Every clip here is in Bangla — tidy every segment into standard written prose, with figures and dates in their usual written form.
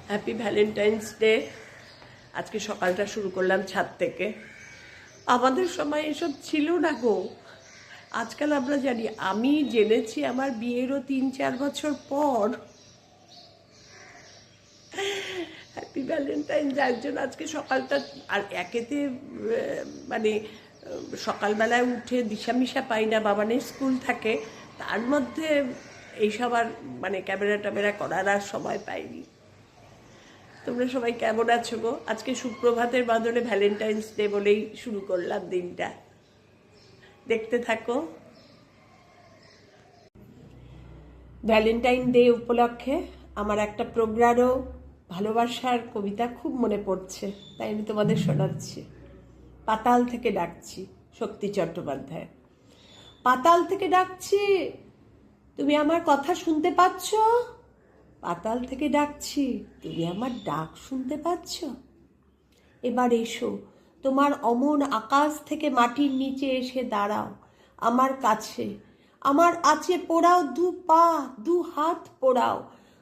Happy Valentine's day. আজকে সকালটা শুরু করলাম ছাদ থেকে। আমাদের সময় এসব ছিল না গো। আজকাল আমরা জানি, আমি জেনেছি আমার বিয়েরও 3-4 বছর পর। হ্যাপি ভ্যালেন্টাইন, যার জন্য আজকে সকালটা আর একেতে মানে সকালবেলায় উঠে দিশামিশা পাই না, বাবানের স্কুল থাকে, তার মধ্যে এইসব আর মানে ক্যামেরা ট্যামেরা করার আর সময় পাইনি। তোমরা সবাই কেমন আছো গো? আজকে সুপ্রভাতের বদলে ভ্যালেন্টাইন্স ডে বলেই শুরু করলাম দিনটা। দেখতে থাকো। ভ্যালেন্টাইন ডে উপলক্ষে আমার একটা প্রগাঢ় ভালোবাসার কবিতা খুব মনে পড়ছে, তাই আমি তোমাদের শোনাচ্ছি। পাতাল থেকে ডাকছি, শক্তি চট্টোপাধ্যায়। পাতাল থেকে ডাকছি, তুমি আমার কথা শুনতে পাচ্ছ? পাতাল থেকে ডাকছি, তুমি আমার ডাক শুনতে পাচ্ছ? এবার এসো, তোমার অমন আকাশ থেকে মাটির নিচে এসে দাঁড়াও আমার কাছে। আমার আছে পোড়াও দু পা, দু হাত পোড়াও,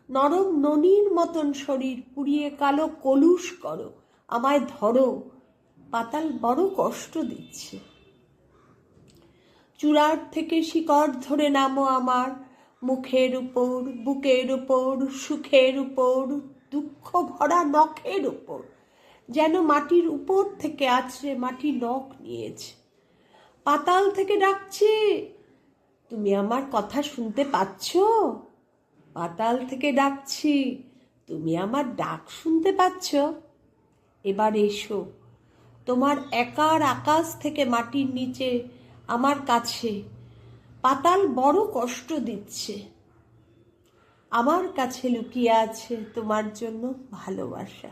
নরম ননির মতন শরীর পুড়িয়ে কালো কলুষ করো, আমায় ধরো। পাতাল বড় কষ্ট দিচ্ছে। চূড়ার থেকে শিকড় ধরে নামো আমার মুখের উপর, বুকের উপর, সুখের উপর, দুঃখ ভরা নখের উপর, যেন মাটির উপর থেকে আছড়ে মাটি নখ নিয়েছে। পাতাল থেকে ডাকছি, তুমি আমার কথা শুনতে পাচ্ছ? পাতাল থেকে ডাকছি, তুমি আমার ডাক শুনতে পাচ্ছ? এবার এসো, তোমার একার আকাশ থেকে মাটির নিচে আমার কাছে। পাতাল বড় কষ্ট দিচ্ছে। আমার কাছে লুকিয়ে আছে তোমার জন্য ভালোবাসা।